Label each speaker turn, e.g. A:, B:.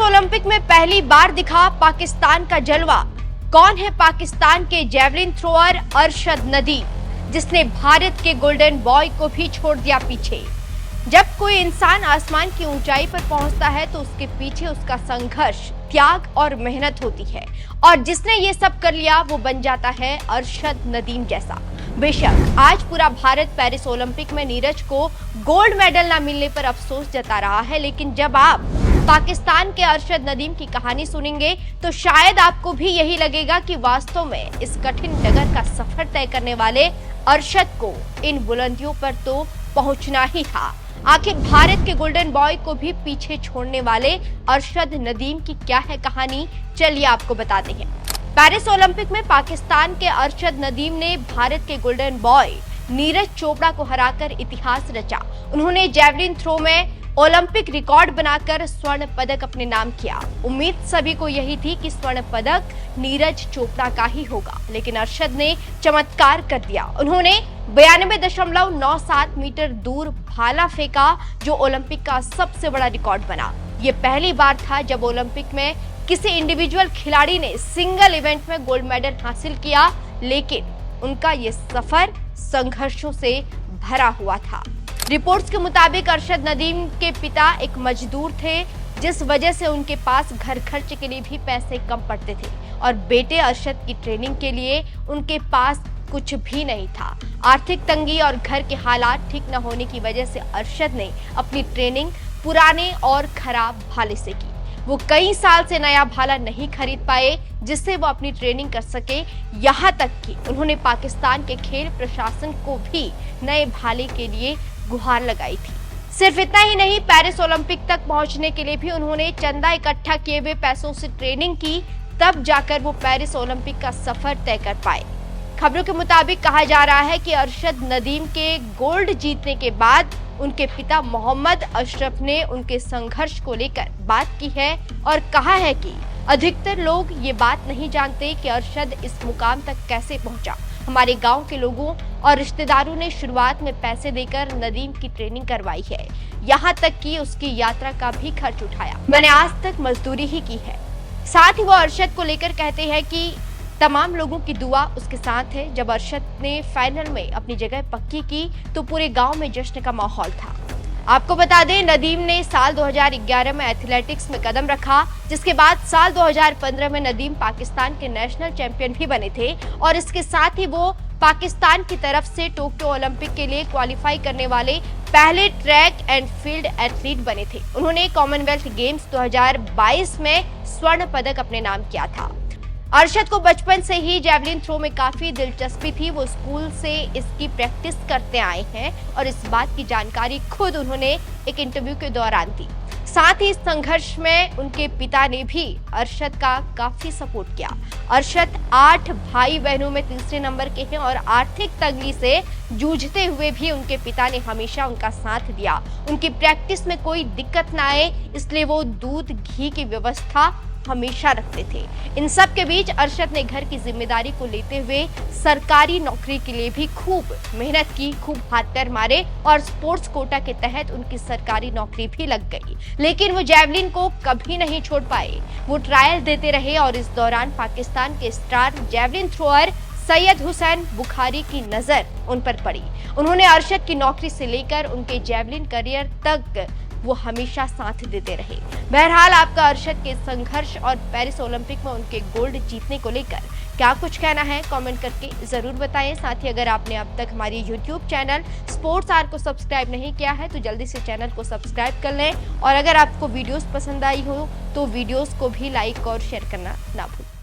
A: Olympic में पहली बार दिखा पाकिस्तान का जलवा। कौन है पाकिस्तान के जेवलिन थ्रोअर अरशद नदीम, जिसने भारत के गोल्डन बॉय को भी छोड़ दिया पीछे। जब कोई इंसान आसमान की ऊंचाई पर पहुंचता है तो उसके पीछे उसका संघर्ष, त्याग और मेहनत होती है, और जिसने ये सब कर लिया वो बन जाता है अरशद नदीम जैसा। बेशक आज पूरा भारत पेरिस ओलंपिक में नीरज को गोल्ड मेडल न मिलने पर अफसोस जता रहा है, लेकिन जब आप पाकिस्तान के अरशद नदीम की कहानी सुनेंगे तो शायद आपको भी यही लगेगा कि वास्तव में इस कठिन डगर का सफर तय करने वाले अरशद को इन बुलंदियों पर तो पहुंचना ही था। आखिर भारत के गोल्डन बॉय को भी पीछे छोड़ने वाले अरशद नदीम की क्या है कहानी, चलिए आपको बताते हैं। पेरिस ओलंपिक में पाकिस्तान के अरशद नदीम ने भारत के गोल्डन बॉय नीरज चोपड़ा को हराकर इतिहास रचा। उन्होंने जेवलिन थ्रो में ओलंपिक रिकॉर्ड बनाकर स्वर्ण पदक अपने नाम किया। उम्मीद सभी को यही थी कि स्वर्ण पदक नीरज चोपड़ा का ही होगा, लेकिन अरशद ने चमत्कार कर दिया। उन्होंने 92.97 मीटर दूर भाला फेंका, जो ओलंपिक का सबसे बड़ा रिकॉर्ड बना। ये पहली बार था जब ओलंपिक में किसी इंडिविजुअल खिलाड़ी ने सिंगल इवेंट में गोल्ड मेडल हासिल किया, लेकिन उनका ये सफर संघर्षों से भरा हुआ था। रिपोर्ट्स के मुताबिक अरशद नदीम के पिता एक मजदूर थे, जिस वजह से उनके पास घर खर्च के लिए भी पैसे कम पड़ते थे, और बेटे अरशद की ट्रेनिंग के लिए उनके पास कुछ भी नहीं था। आर्थिक तंगी और घर के हालात ठीक न होने की वजह से अरशद ने अपनी ट्रेनिंग पुराने और खराब भाले से की। वो कई साल से नया भाला नहीं खरीद पाए जिससे वो अपनी ट्रेनिंग कर सके। यहाँ तक कि उन्होंने पाकिस्तान के खेल प्रशासन को भी नए भाले के लिए गुहार लगाई थी। सिर्फ इतना ही नहीं, पेरिस ओलंपिक तक पहुंचने के लिए भी उन्होंने चंदा इकट्ठा किए हुए पैसों से ट्रेनिंग की, तब जाकर वो पेरिस ओलंपिक का सफर तय कर पाए। खबरों के मुताबिक कहा जा रहा है कि अरशद नदीम के गोल्ड जीतने के बाद उनके पिता मोहम्मद अशरफ ने उनके संघर्ष को लेकर बात की है और कहा है कि अधिकतर लोग ये बात नहीं जानते कि अरशद इस मुकाम तक कैसे पहुंचा। हमारे गांव के लोगों और रिश्तेदारों ने शुरुआत में पैसे देकर नदीम की ट्रेनिंग करवाई है, यहाँ तक कि उसकी यात्रा का भी खर्च उठाया। मैंने आज तक मजदूरी ही की है। साथ ही वो अरशद को लेकर कहते हैं कि तमाम लोगों की दुआ उसके साथ है। जब अरशद ने फाइनल में अपनी जगह पक्की की तो पूरे गांव में जश्न का माहौल था। आपको बता दें, नदीम ने साल 2011 में एथलेटिक्स में कदम रखा, जिसके बाद साल 2015 में नदीम पाकिस्तान के नेशनल चैंपियन भी बने थे, और इसके साथ ही वो पाकिस्तान की तरफ से टोक्यो ओलंपिक के लिए क्वालिफाई करने वाले पहले ट्रैक एंड फील्ड एथलीट बने थे। उन्होंने कॉमनवेल्थ गेम्स 2022 में स्वर्ण पदक अपने नाम किया था। अरशद को बचपन से ही जेवलिन थ्रो में काफी दिलचस्पी थी। वो स्कूल से इसकी प्रैक्टिस करते आए हैं और इस बात की जानकारी खुद उन्होंने एक इंटरव्यू के दौरान दी। साथ ही इस संघर्ष में उनके पिता ने भी अरशद का काफी सपोर्ट किया। अरशद 8 भाई बहनों में तीसरे नंबर के हैं और आर्थिक तंगी से जूझते हुए भी उनके पिता ने हमेशा उनका साथ दिया। उनकी प्रैक्टिस में कोई दिक्कत ना आए, इसलिए वो दूध घी की व्यवस्था हमेशा रखते थे। इन सब के बीच अरशद ने घर की जिम्मेदारी को लेते हुए सरकारी नौकरी के लिए भी खूब मेहनत की, खूब हाथ पैर मारे, और स्पोर्ट्स कोटा के तहत उनकी सरकारी नौकरी भी लग गई। लेकिन वो जेवलिन को कभी नहीं छोड़ पाए। वो ट्रायल देते रहे और इस दौरान पाकिस्तान के star javelin thrower Syed Hussain Bukhari की नजर उन पर पड़ी। उन्होंने अरशद की नौकरी से लेकर उनके जेवलिन करियर तक वो हमेशा साथ देते रहे। बहरहाल आपका अरशद के संघर्ष और पेरिस ओलंपिक में उनके गोल्ड जीतने को लेकर क्या कुछ कहना है, कमेंट करके जरूर बताएं। साथ ही अगर आपने अब तक हमारी यूट्यूब चैनल स्पोर्ट्स आर को सब्सक्राइब नहीं किया है तो जल्दी से चैनल को सब्सक्राइब कर लें, और अगर आपको वीडियोस पसंद आई हो तो वीडियोस को भी लाइक और शेयर करना ना भूलें।